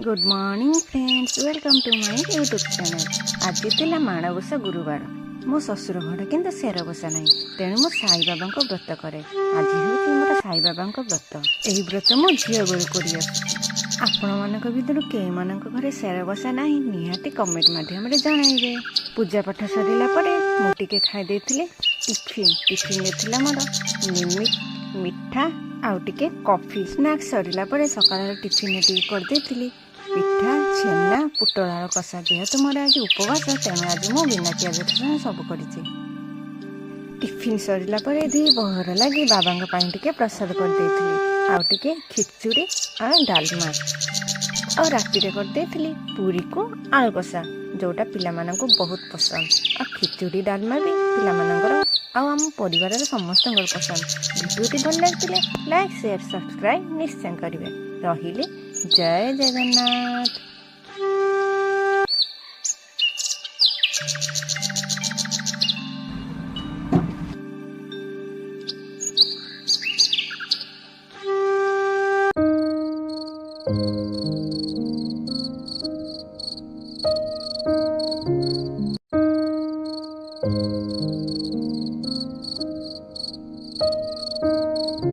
Good morning friends, welcome to my YouTube channel. आज थिला माणबसा गुरुवार। मो ससुर घर किंतु शेर बसा ना, तेणु मो साई बाबा व्रत करे। आज हूँ मोर साई बाबा व्रत। यही व्रत मो झील बेलू कर आपण मान भर कई मान घरे शेर बसा ना निहाती कमेंट मध्यम जनइबे। पूजा पाठ सरला मुझे खाई टिफिन मोर निमिक मिठा आउ टिके कॉफी स्नैक्स सरला सकाल टिफिन करदे पिठा छेना पुटलार कषा। जेहेतु मोर आज उपवास तेणु आज मु बिना पियाज रसुण सब कर टिफिन सरला दी बहर लगी बाबा टिके प्रसाद करदे आउ टिके खिचुड़ी और डालमा और राति करदे पूरी को आलू कषा जोटा पिला मानक बहुत पसंद। और खिचुड़ी डालमा भी पिला मानकर आम परिवार समस्त पसंद। वीडियोटी भल लगे लाइक शेयर सब्सक्राइब निश्चय करेंगे। रहिले जय जगन्नाथ।